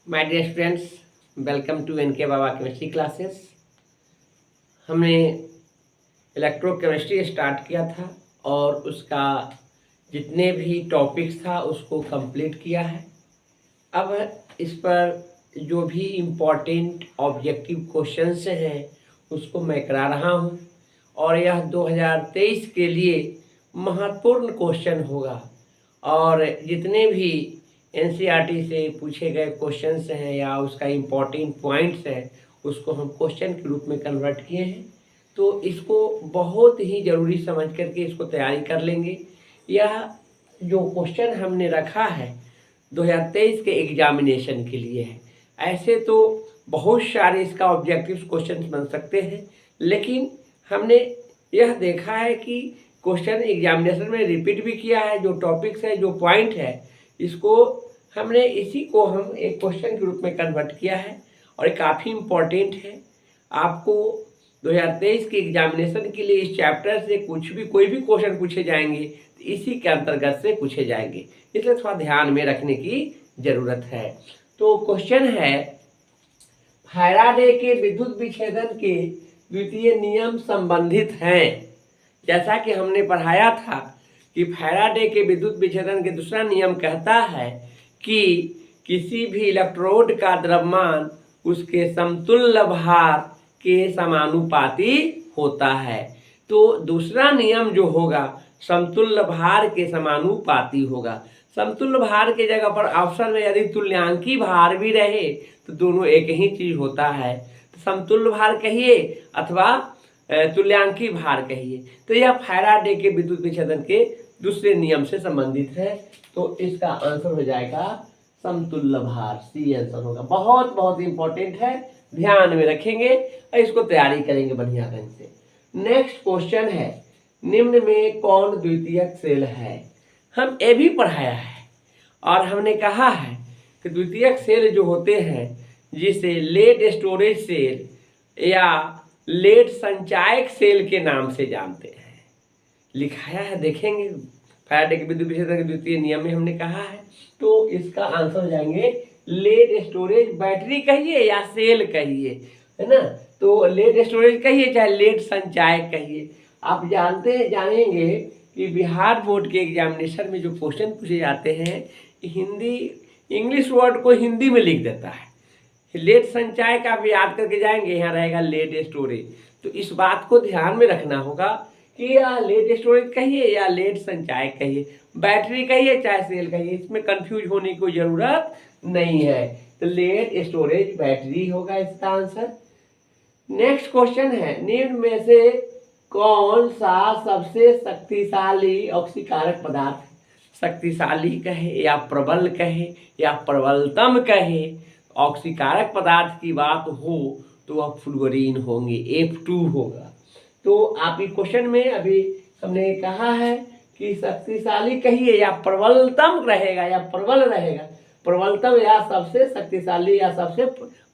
My dear students, welcome to N K Baba chemistry classes. हमने electrochemistry start किया था और उसका जितने भी टॉपिक्स था उसको कंप्लीट किया है। अब इस पर जो भी इम्पोर्टेंट ऑब्जेक्टिव क्वेश्चंस हैं उसको मैं करा रहा हूँ और यह 2023 के लिए महत्वपूर्ण क्वेश्चन होगा। और जितने भी एनसीईआरटी से पूछे गए क्वेश्चंस हैं या उसका इम्पोर्टेंट पॉइंट्स हैं उसको हम क्वेश्चन के रूप में कन्वर्ट किए हैं, तो इसको बहुत ही ज़रूरी समझ करके इसको तैयारी कर लेंगे। यह जो क्वेश्चन हमने रखा है 2023 के एग्जामिनेशन के लिए है। ऐसे तो बहुत सारे इसका ऑब्जेक्टिव क्वेश्चन बन सकते हैं, लेकिन हमने यह देखा है कि क्वेश्चन एग्जामिनेशन में रिपीट भी किया है। जो टॉपिक्स है, जो पॉइंट है, इसको हमने इसी को हम एक क्वेश्चन के रूप में कन्वर्ट किया है और ये काफ़ी इम्पोर्टेंट है। आपको 2023 के एग्जामिनेशन के लिए इस चैप्टर से कुछ भी कोई भी क्वेश्चन पूछे जाएंगे तो इसी के अंतर्गत से पूछे जाएंगे, इसलिए थोड़ा ध्यान में रखने की ज़रूरत है। तो क्वेश्चन है, फैराडे के विद्युत विच्छेदन के द्वितीय नियम संबंधित हैं। जैसा कि हमने पढ़ाया था कि फैराडे के विद्युत विच्छेदन के दूसरा नियम कहता है कि किसी भी इलेक्ट्रोड का द्रव्यमान उसके समतुल्य भार के समानुपाती होता है। तो दूसरा नियम जो होगा समतुल्य भार के समानुपाती होगा। समतुल्य भार के जगह पर ऑप्शन में यदि तुल्यांकी भार भी रहे तो दोनों एक ही चीज होता है, तो समतुल्य भार कहिए अथवा तुल्यांकी भार कहिए। तो यह फैराडे के विद्युत विच्छेदन के दूसरे नियम से संबंधित है, तो इसका आंसर हो जाएगा समतुल्य भार। सी आंसर होगा। बहुत बहुत इंपॉर्टेंट है, ध्यान में रखेंगे और इसको तैयारी करेंगे बढ़िया ढंग से। नेक्स्ट क्वेश्चन है, निम्न में कौन द्वितीयक सेल है। हम ये भी पढ़ाया है और हमने कहा है कि द्वितीयक सेल जो होते हैं जिसे लेट स्टोरेज सेल या लेट संचायक सेल के नाम से जानते हैं, लिखाया है, देखेंगे। फैराडे के विद्युत विच्छेदन के द्वितीय नियम में हमने कहा है, तो इसका आंसर हो जाएंगे लेट स्टोरेज। बैटरी कहिए या सेल कहिए, है ना, तो लेट स्टोरेज कहिए चाहे लेट संचायक कहिए। आप जानेंगे कि बिहार बोर्ड के एग्जामिनेशन में जो क्वेश्चन पूछे जाते हैं हिंदी इंग्लिश वर्ड को हिंदी में लिख देता है। लेट संचायक आप याद करके जाएंगे, यहाँ रहेगा लेट स्टोरेज। तो इस बात को ध्यान में रखना होगा कि या लेट स्टोरेज कहिए या लेट संचायक कहिए, बैटरी कहिए चाहे सेल कहिए, इसमें कंफ्यूज होने की जरूरत नहीं है। तो लेट स्टोरेज बैटरी होगा इसका आंसर। नेक्स्ट क्वेश्चन है, निम्न में से कौन सा सबसे शक्तिशाली ऑक्सीकारक पदार्थ, शक्तिशाली कहे या प्रबल कहे या प्रबलतम कहे, ऑक्सीकारक पदार्थ की बात हो तो वह फ्लोरीन होंगे, F2 होगा। तो आप इस क्वेश्चन में अभी हमने कहा है कि शक्तिशाली कहिए या प्रबलतम रहेगा या प्रबल रहेगा, प्रबलतम या सबसे शक्तिशाली या सबसे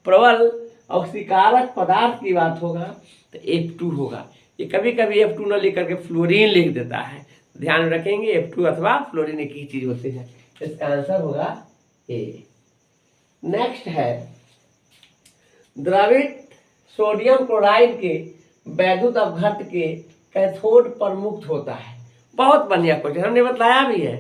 प्रबल ऑक्सीकारक पदार्थ की बात होगा तो F2 होगा। ये कभी कभी F2 न लिख करके फ्लोरीन लिख देता है, ध्यान रखेंगे F2 अथवा फ्लोरीन एक ही चीज होते हैं। इसका आंसर होगा ए। नेक्स्ट है, द्रवित सोडियम क्लोराइड के वैद्युत अपघट्ट के कैथोड पर मुक्त होता है। बहुत बढ़िया क्वेश्चन, हमने बताया भी है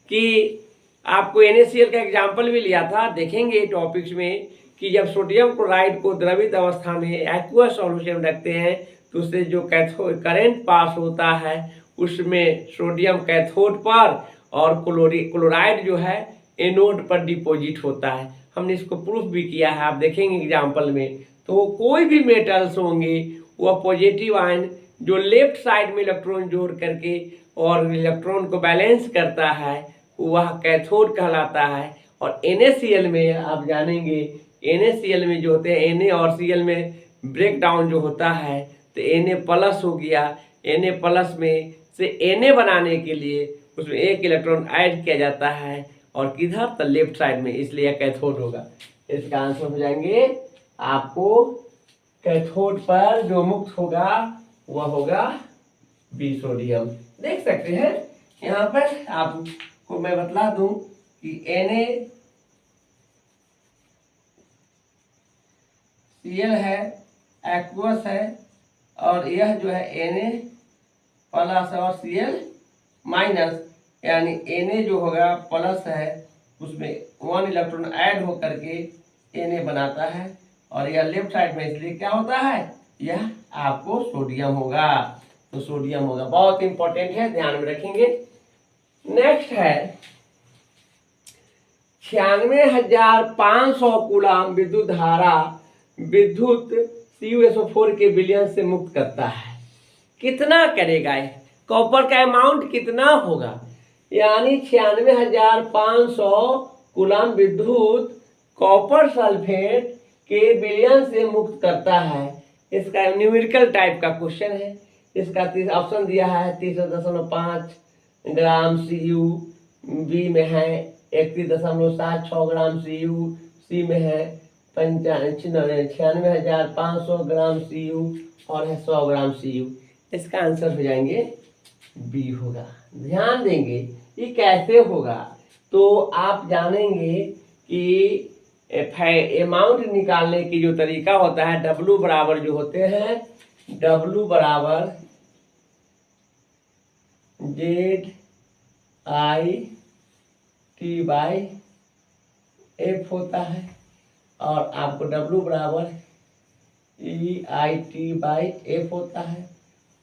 कि आपको NaCl का एग्जाम्पल भी लिया था। देखेंगे टॉपिक्स में कि जब सोडियम क्लोराइड को द्रवित अवस्था में एक्वस सॉल्यूशन रखते हैं तो उससे जो कैथोड करंट पास होता है उसमें सोडियम कैथोड पर और क्लोराइड जो है एनोड पर डिपॉजिट होता है। हमने इसको प्रूफ भी किया है, आप देखेंगे एग्जाम्पल में। तो कोई भी मेटल्स होंगे वह पॉजिटिव आयन जो लेफ्ट साइड में इलेक्ट्रॉन जोड़ करके और इलेक्ट्रॉन को बैलेंस करता है वह कैथोड कहलाता है। और NaCl में आप जानेंगे, NaCl में जो होते हैं Na और Cl में ब्रेक डाउन जो होता है तो Na प्लस हो गया, Na प्लस में से Na बनाने के लिए उसमें एक इलेक्ट्रॉन ऐड किया जाता है और किधर तो लेफ्ट साइड में, इसलिए कैथोड होगा। इसका आंसर हो जाएंगे आपको कैथोड पर जो मुक्त होगा वह होगा बी सोडियम। देख सकते हैं यहाँ पर आपको मैं बतला दूं कि Na Cl है, एक्वस है, और यह जो है Na प्लस और Cl माइनस, यानी Na जो होगा प्लस है, उसमें 1 इलेक्ट्रॉन ऐड होकर के Na बनाता है, और यह लेफ्ट साइड में इसलिए क्या होता है, यह आपको सोडियम होगा, तो सोडियम होगा। बहुत इंपॉर्टेंट है, ध्यान में रखेंगे। नेक्स्ट है 96,500 कूलम विद्युत धारा विद्युत CuSO4 के विलयन से मुक्त करता है। कितना करेगा, कॉपर का अमाउंट कितना होगा, यानी 96,500 कूलम विद्युत कॉपर सल्फेट के विलयन से मुक्त करता है। इसका न्यूमेरिकल टाइप का क्वेश्चन है। इसका ऑप्शन दिया है 30.5 ग्राम Cu, बी में है 31.76 ग्राम Cu, सी में है 96,500 ग्राम Cu और है 100 ग्राम Cu। इसका आंसर हो जाएंगे बी होगा। ध्यान देंगे ये कैसे होगा, तो आप जानेंगे कि अमाउंट निकालने की जो तरीका होता है, W बराबर जो होते हैं, W बराबर ZIT/F होता है, और आपको W बराबर EIT/F होता है,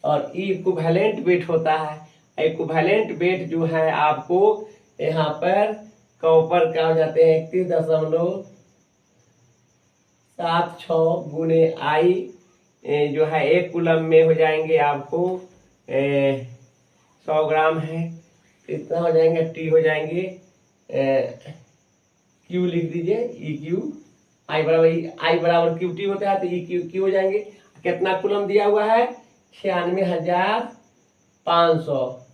और E इक्विवेलेंट वेट होता है। इक्विवेलेंट वेट जो है आपको यहाँ पर कॉपर का हो जाते हैं 31.76 गुने I जो है 1 कूलम में हो जाएंगे आपको 100 ग्राम है, इतना हो जाएंगे, T हो जाएंगे, Q लिख दीजिए EQ, I बराबर QT होता है, तो EQ हो जाएंगे। कितना कूलम दिया हुआ है, 96,500।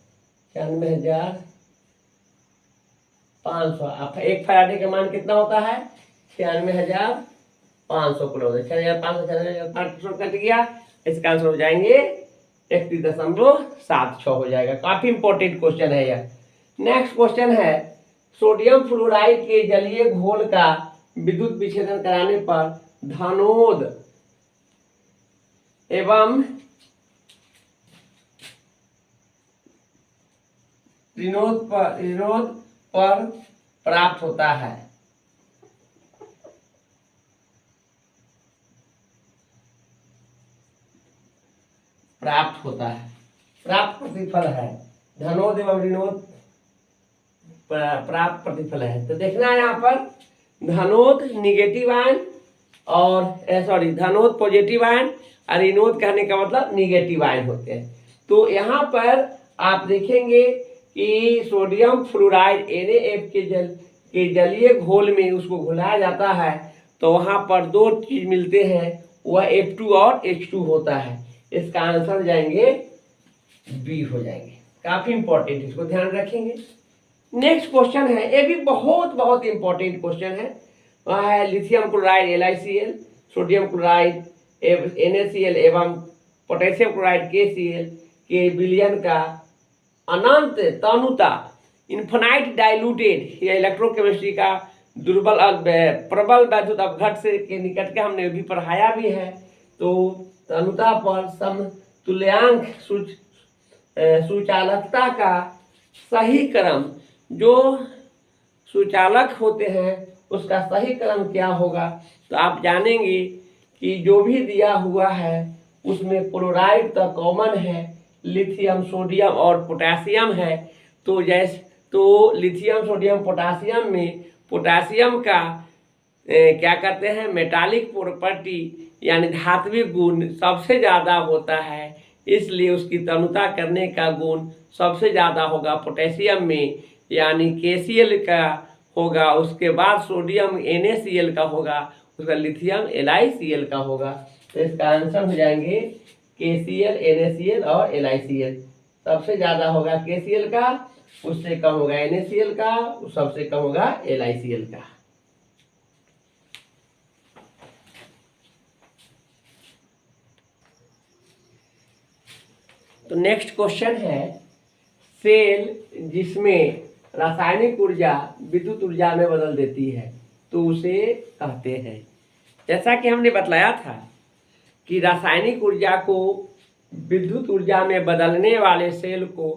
अब 1 फैराडे का मान कितना होता है, 96,500 कूलम। 96,500 कट गया, इसका आंसर हो जाएंगे 31.76 हो जाएगा। काफी इंपॉर्टेंट क्वेश्चन है यह। नेक्स्ट क्वेश्चन है सोडियम फ्लोराइड के जलीय घोल का विद्युत विच्छेदन कराने पर धनोद एवं ऋणोद पर प्राप्त होता है। प्राप्त प्रतिफल है, धनोद एवं ऋणोद प्राप्त प्रतिफल है। तो देखना है यहाँ पर धनोद निगेटिव आयन और धनोद पॉजिटिव आयन और ऋणोद कहने का मतलब निगेटिव आयन होते हैं। तो यहाँ पर आप देखेंगे कि सोडियम फ्लोराइड NaF के जलीय घोल में उसको घुलाया जाता है, तो वहाँ पर 2 चीज मिलते हैं, वह F2 और H2 होता है। इसका आंसर जाएंगे बी हो जाएंगे। काफी इंपॉर्टेंट, इसको ध्यान रखेंगे। नेक्स्ट क्वेश्चन है, ये भी बहुत इंपॉर्टेंट क्वेश्चन है, वह है lithium chloride LiCl, sodium chloride NaCl एवं पोटेशियम क्लोराइड KCl के विलयन का अनंत तनुता इन्फिनाइट डाइल्यूटेड, यह इलेक्ट्रोकेमिस्ट्री का प्रबल वैद्युत अपघट से के निकट के हमने भी पढ़ाया भी है। तो तनुता पर समतुल्यांक सुचालकता का सही क्रम, जो सुचालक होते हैं उसका सही क्रम क्या होगा, तो आप जानेंगे कि जो भी दिया हुआ है उसमें क्लोराइड तो कॉमन है, लिथियम सोडियम और पोटेशियम है। तो लिथियम सोडियम पोटेशियम में पोटेशियम का क्या करते हैं, मेटालिक प्रॉपर्टी यानी धात्विक गुण सबसे ज़्यादा होता है, इसलिए उसकी तनुता करने का गुण सबसे ज़्यादा होगा पोटेशियम में, यानी KCl का होगा, उसके बाद सोडियम NaCl का होगा, उसका लिथियम LiCl का होगा। तो इसका आंसर हो जाएंगे KCl, NaCl और LiCl। सबसे ज़्यादा होगा KCl का, उससे कम होगा NaCl का, सबसे कम होगा LiCl का। तो नेक्स्ट क्वेश्चन है सेल जिसमें रासायनिक ऊर्जा विद्युत ऊर्जा में बदल देती है, तो उसे कहते हैं जैसा कि हमने बतलाया था कि रासायनिक ऊर्जा को विद्युत ऊर्जा में बदलने वाले सेल को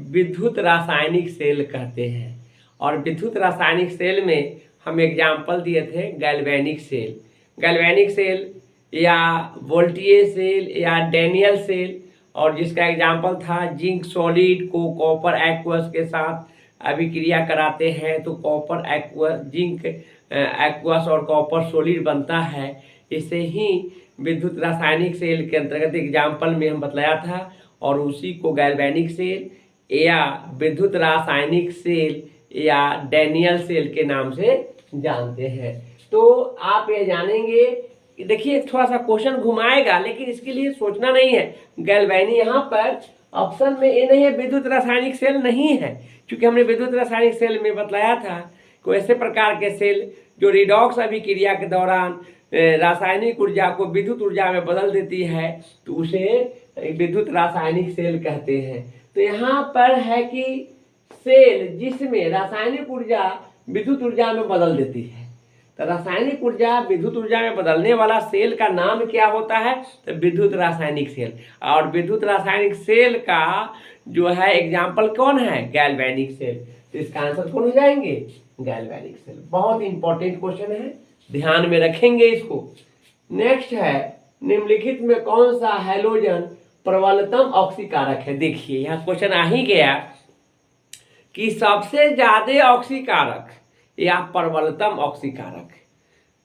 विद्युत रासायनिक सेल कहते हैं। और विद्युत रासायनिक सेल में हम एग्जाम्पल दिए थे गैल्वेनिक सेल, गैल्वेनिक सेल या वोल्टेज सेल या डैनियल सेल, और जिसका एग्जाम्पल था जिंक सॉलिड को कॉपर एक्वस के साथ अभिक्रिया कराते हैं तो कॉपर एक्वस जिंक एक्वस और कॉपर सॉलिड बनता है। इसे ही विद्युत रासायनिक सेल के अंतर्गत एग्जाम्पल में हम बतलाया था, और उसी को गैल्वेनिक सेल या विद्युत रासायनिक सेल या डैनियल सेल के नाम से जानते हैं। तो आप ये जानेंगे, देखिए थोड़ा सा क्वेश्चन घुमाएगा लेकिन इसके लिए सोचना नहीं है। गैल्वेनिक यहाँ पर ऑप्शन में ये नहीं है, विद्युत रासायनिक सेल नहीं है, क्योंकि हमने विद्युत रासायनिक सेल में बतलाया था कि ऐसे प्रकार के सेल जो रिडॉक्स अभिक्रिया के दौरान रासायनिक ऊर्जा को विद्युत ऊर्जा में बदल देती है तो उसे विद्युत रासायनिक सेल कहते हैं। तो यहाँ पर है कि सेल जिसमें रासायनिक ऊर्जा विद्युत ऊर्जा में बदल देती है, तो रासायनिक ऊर्जा विद्युत ऊर्जा में बदलने वाला सेल का नाम क्या होता है, तो विद्युत रासायनिक सेल। और विद्युत रासायनिक सेल का जो है एग्जाम्पल कौन है, गैल्वेनिक सेल। तो इसका आंसर कौन हो जाएंगे, गैल्वेनिक सेल। बहुत इंपॉर्टेंट क्वेश्चन है, ध्यान में रखेंगे इसको। नेक्स्ट है, निम्नलिखित में कौन सा हैलोजन प्रबलतम ऑक्सीकारक है। देखिए यहाँ क्वेश्चन आ ही गया कि सबसे ज्यादा ऑक्सीकारक या प्रबलतम ऑक्सीकारक।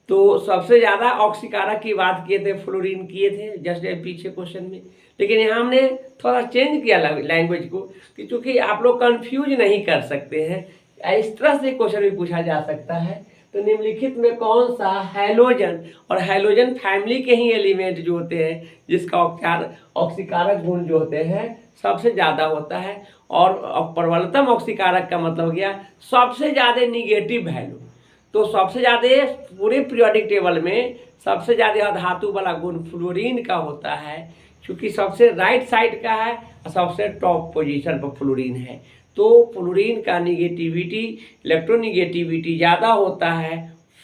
तो सबसे ज्यादा ऑक्सीकारक की बात किए थे, फ्लोरीन किए थे जस्ट पीछे क्वेश्चन में, लेकिन यहाँ हमने थोड़ा चेंज किया लैंग्वेज को कि चूंकि आप लोग कंफ्यूज नहीं कर सकते हैं, इस तरह से क्वेश्चन भी पूछा जा सकता है। तो निम्नलिखित में कौन सा हैलोजन, और हैलोजन फैमिली के ही एलिमेंट जो होते हैं जिसका ऑक्सीकारक गुण जो होते हैं सबसे ज़्यादा होता है, और प्रबलतम ऑक्सीकारक का मतलब हो गया सबसे ज़्यादा निगेटिव वैल्यू। तो सबसे ज़्यादा पूरे पीरियोडिक टेबल में सबसे ज़्यादा धातु वाला गुण फ्लोरीन का होता है, क्योंकि सबसे राइट साइड का है और सबसे टॉप पोजीशन पर फ्लोरीन है। तो फ्लोरीन का निगेटिविटी, इलेक्ट्रोनिगेटिविटी ज़्यादा होता है,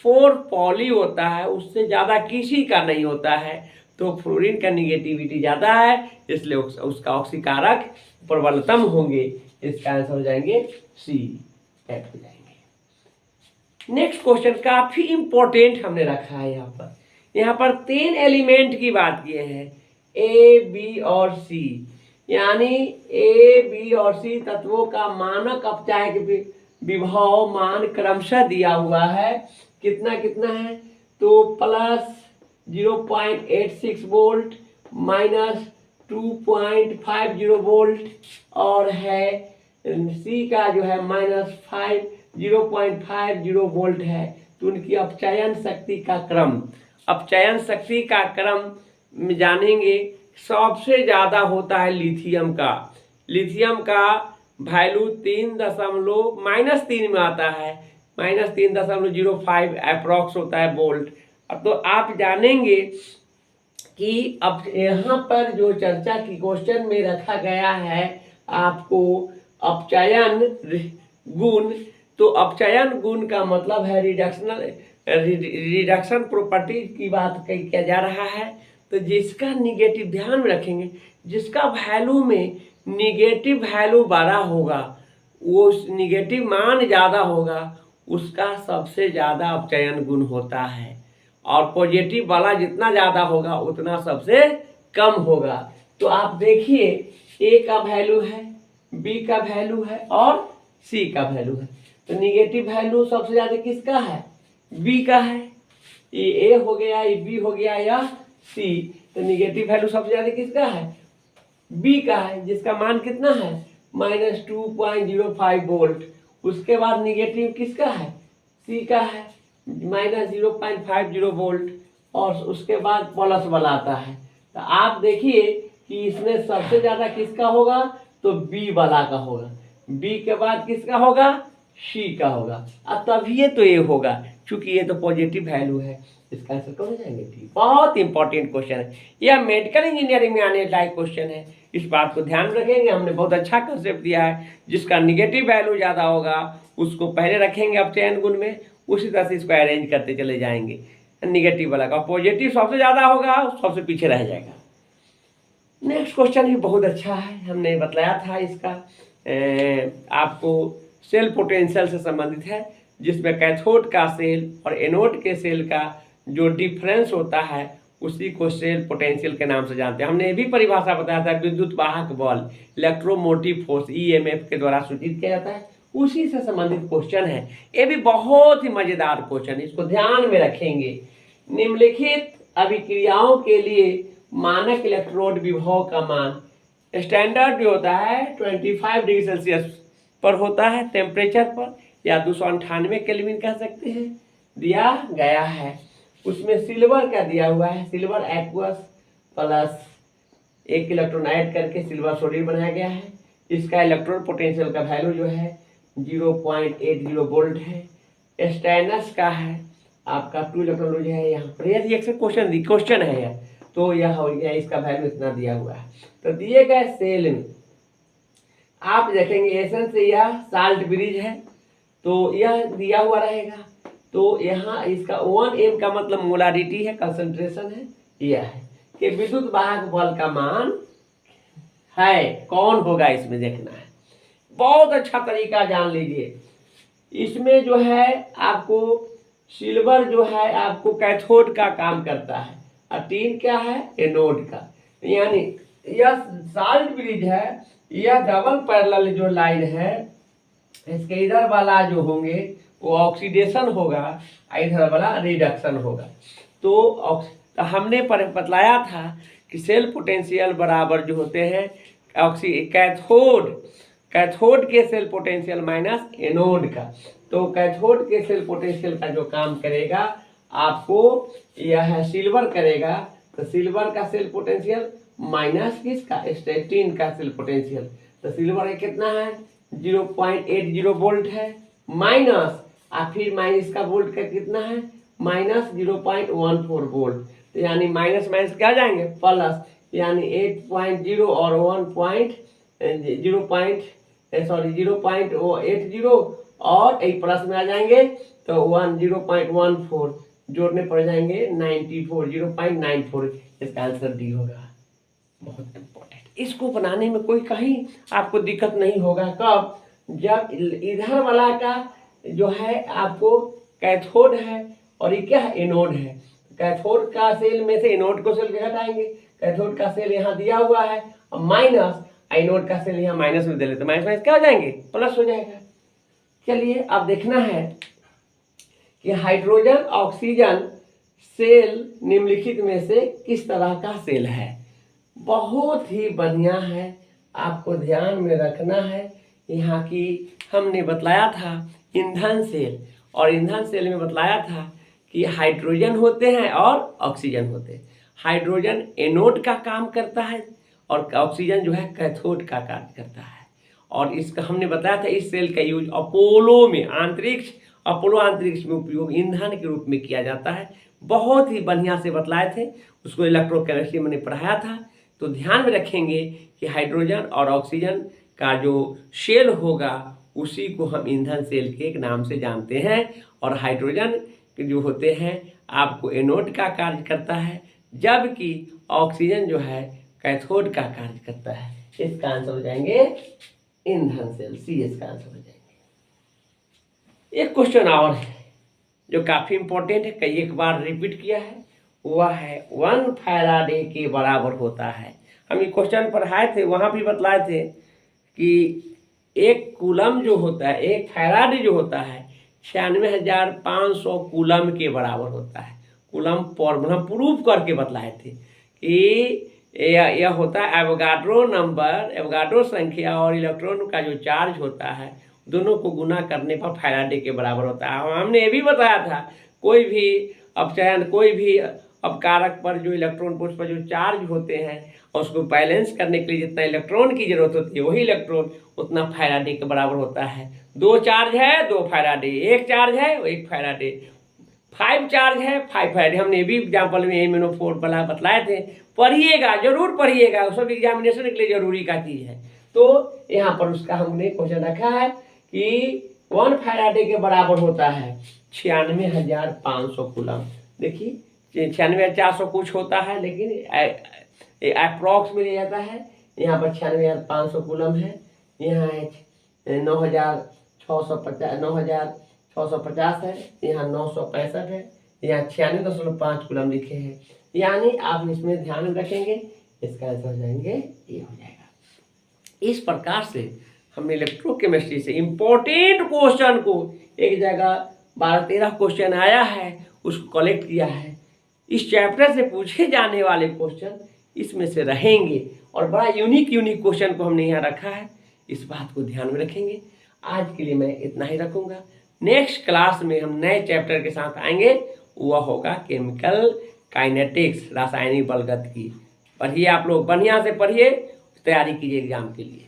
4 पॉली होता है, उससे ज़्यादा किसी का नहीं होता है। तो फ्लोरीन का निगेटिविटी ज़्यादा है, इसलिए उसका ऑक्सीकारक प्रबलतम होंगे। इसका आंसर हो जाएंगे सी, एफ हो जाएंगे। नेक्स्ट क्वेश्चन काफ़ी इंपॉर्टेंट हमने रखा है यहाँ पर 3 एलिमेंट की बात किए हैं, ए बी और सी, यानी ए बी और सी तत्वों का मानक अपचायक विभव मान क्रमशः दिया हुआ है। कितना कितना है, तो प्लस 0.86 वोल्ट माइनस 2.50 वोल्ट, और है सी का जो है माइनस 0.50 वोल्ट है। तो उनकी अपचयन शक्ति का क्रम, अपचयन शक्ति का क्रम जानेंगे। सबसे ज़्यादा होता है लिथियम का, लिथियम का वैल्यू -3 में आता है, -3.05 अप्रॉक्स होता है वोल्ट। अब तो आप जानेंगे कि अब यहाँ पर जो चर्चा की क्वेश्चन में रखा गया है आपको अपचयन गुण, तो अपचयन गुण का मतलब है रिडक्शन प्रॉपर्टी की बात किया जा रहा है। तो जिसका निगेटिव, ध्यान में रखेंगे, जिसका वैल्यू में निगेटिव वैल्यू बड़ा होगा, वो निगेटिव मान ज़्यादा होगा, उसका सबसे ज़्यादा अपचयन गुण होता है, और पॉजिटिव वाला जितना ज़्यादा होगा उतना सबसे कम होगा। तो आप देखिए ए का वैल्यू है, बी का वैल्यू है और सी का वैल्यू है। तो निगेटिव वैल्यू सबसे ज़्यादा किसका है, बी का है। ये ए हो गया, ये बी हो गया या सी, तो निगेटिव वैल्यू सबसे ज़्यादा किसका है, बी का है, जिसका मान कितना है -2.05 वोल्ट। उसके बाद निगेटिव किसका है, सी का है, -0.50 वोल्ट, और उसके बाद प्लस वाला आता है। तो आप देखिए कि इसमें सबसे ज़्यादा किसका होगा, तो बी वाला का होगा, बी के बाद किसका होगा, सी का होगा, अब तभी ये तो ये होगा, क्योंकि ये तो पॉजिटिव वैल्यू है। इसका आंसर कौन हो जाएंगे, डी। बहुत इंपॉर्टेंट क्वेश्चन है, यह मेडिकल इंजीनियरिंग में आने लायक क्वेश्चन है, इस बात को ध्यान रखेंगे। हमने बहुत अच्छा कंसेप्ट दिया है, जिसका निगेटिव वैल्यू ज़्यादा होगा उसको पहले रखेंगे अपचयन गुण में, उसी तरह से इसको अरेंज करते चले जाएंगे, निगेटिव वाला का। पॉजिटिव सबसे ज़्यादा होगा, सबसे पीछे रह जाएगा। नेक्स्ट क्वेश्चन भी बहुत अच्छा है, हमने बताया था इसका आपको सेल पोटेंशियल से संबंधित है, जिसमें कैथोड का सेल और एनोड के सेल का जो डिफरेंस होता है उसी को सेल पोटेंशियल के नाम से जानते हैं। हमने ये भी परिभाषा बताया था, विद्युत वाहक बल इलेक्ट्रोमोटिव फोर्स EMF के द्वारा सूचित किया जाता है, उसी से संबंधित क्वेश्चन है। ये भी बहुत ही मजेदार क्वेश्चन है, इसको ध्यान में रखेंगे। निम्नलिखित अभिक्रियाओं के लिए मानक इलेक्ट्रोड विभव का मान स्टैंडर्ड जो होता है 25 डिग्री सेल्सियस पर होता है टेम्परेचर पर, या 298 केल्विन कह सकते हैं, दिया गया है। उसमें सिल्वर का दिया हुआ है, silver aqueous plus 1 electron add करके सिल्वर सोडियम बनाया गया है। इसका इलेक्ट्रॉन पोटेंशियल का वैल्यू जो है 0.80 वोल्ट है। स्टेनस का है आपका 2 इलेक्ट्रॉन जो है यहाँ पर, यदि एक क्वेश्चन है यह, तो यह हो गया, इसका वैल्यू इतना दिया हुआ है। तो दिए गए सेल में आप देखेंगे एसन से यह साल्ट ब्रिज है, तो यह दिया हुआ रहेगा। तो यहाँ इसका 1m का मतलब मोलारिटी है, कंसंट्रेशन है, यह है कि विद्युत वाहक बल का मान है, कौन होगा इसमें देखना है। बहुत अच्छा तरीका जान लीजिए। इसमें जो है आपको सिल्वर जो है आपको कैथोड का काम करता है और टीन क्या है, एनोड का। यानी यह साल्ट ब्रिज है, यह डबल पैरेलल जो लाइन है, इसके इधर वाला जो होंगे वो ऑक्सीडेशन होगा, इधर वाला रिडक्शन होगा। तो हमने बतलाया था कि सेल पोटेंशियल बराबर जो होते हैं कैथोड के सेल पोटेंशियल माइनस एनोड का। तो कैथोड के सेल पोटेंशियल का जो काम करेगा आपको यह सिल्वर करेगा, तो सिल्वर का सेल पोटेंशियल माइनस किसका, टीन का सेल पोटेंशियल। तो सिल्वर है कितना है 0.80 वोल्ट है, माइनस फिर माइनस का वोल्ट का कितना है माइनस 0.14 वोल्ट। तो यानी माइनस माइनस क्या जाएंगे प्लस, यानी 8.0 और 0.80 और एक प्लस में आ जाएंगे तो 0.14 जोड़ने पड़ जाएंगे 94, 0.94। इसका आंसर डी होगा। बहुत इम्पोर्टेंट, इसको बनाने में कोई कहीं आपको दिक्कत नहीं होगा। कब, जब इधर वाला का जो है आपको कैथोड है और ये क्या है एनोड है। कैथोड का सेल में से एनोड को सेल के हटाएंगे, कैथोड का सेल यहाँ दिया हुआ है और माइनस, एनोड का सेल यहाँ माइनस में दे लेते, माइनस माइनस क्या हो जाएंगे प्लस हो जाएगा। चलिए अब देखना है कि हाइड्रोजन ऑक्सीजन सेल निम्नलिखित में से किस तरह का सेल है। बहुत ही बढ़िया है, आपको ध्यान में रखना है। यहाँ की हमने बतलाया था ईंधन सेल, और ईंधन सेल में बतलाया था कि हाइड्रोजन होते हैं और ऑक्सीजन होते हैं। हाइड्रोजन एनोड का काम करता है और ऑक्सीजन जो है कैथोड का कार्य करता है। और इसका हमने बताया था इस सेल का यूज अपोलो में अपोलो अंतरिक्ष में उपयोग ईंधन के रूप में किया जाता है। बहुत ही बढ़िया से बतलाए थे, उसको इलेक्ट्रोकेमिस्ट्री मैंने पढ़ाया था। तो ध्यान में रखेंगे कि हाइड्रोजन और ऑक्सीजन का जो सेल होगा उसी को हम ईंधन सेल के एक नाम से जानते हैं। और हाइड्रोजन जो होते हैं आपको एनोड का कार्य करता है, जबकि ऑक्सीजन जो है कैथोड का कार्य करता है। इसका आंसर हो जाएंगे ईंधन सेल, सी इसका आंसर हो जाएंगे। एक क्वेश्चन और है जो काफी इंपॉर्टेंट है, कई एक बार रिपीट किया है, वह है 1 फैराडे के बराबर होता है। हम ये क्वेश्चन पढ़ाए थे, वहां भी बतलाए थे कि एक कूलम जो होता है, एक फैराडे जो होता है 96,500 कूलम के बराबर होता है। कूलम फॉर्मूला प्रूफ करके बतलाए थे कि यह होता है एवोगाड्रो नंबर, एवोगाड्रो संख्या और इलेक्ट्रॉन का जो चार्ज होता है दोनों को गुना करने पर फैराडे के बराबर होता है। हमने ये भी बताया था कोई भी अपचयन, कोई भी अपकारक पर जो इलेक्ट्रॉन उस पर जो चार्ज होते हैं और उसको बैलेंस करने के लिए जितना इलेक्ट्रॉन की जरूरत होती है वही इलेक्ट्रॉन उतना फैराडे के बराबर होता है। 2 चार्ज है 2 फैराडे, 1 चार्ज है 1 फैराडे, 5 चार्ज है 5 फैराडे। हमने भी एग्जाम्पल में MnO4 वाला बतलाए थे, पढ़िएगा, जरूर पढ़िएगा, सब एग्जामिनेशन के लिए जरूरी का चीज़ है। तो यहाँ पर उसका हमने क्वेश्चन रखा है कि 1 फैराडे के बराबर होता है 96,500 कूलम। देखिए 96,400 कुछ होता है, लेकिन अप्रॉक्स में लिया जाता है। यहाँ पर 96,500 कूलम है, यहाँ 9,650 है, यहाँ 965 है, यहाँ 96.5 कूलम लिखे हैं। यानी आप इसमें ध्यान में रखेंगे, इसका आंसर हो जाएंगे ये हो जाएगा। इस प्रकार से हमने इलेक्ट्रोकेमिस्ट्री से इम्पोर्टेंट क्वेश्चन को, एक जगह 12-13 क्वेश्चन आया है, उसको कलेक्ट किया है। इस चैप्टर से पूछे जाने वाले क्वेश्चन इसमें से रहेंगे और बड़ा यूनिक क्वेश्चन को हमने यहाँ रखा है, इस बात को ध्यान में रखेंगे। आज के लिए मैं इतना ही रखूँगा। नेक्स्ट क्लास में हम नए चैप्टर के साथ आएंगे, वह होगा केमिकल काइनेटिक्स, रासायनिक बलगत की। पढ़िए आप लोग, बढ़िया से पढ़िए, तैयारी कीजिए एग्जाम के लिए।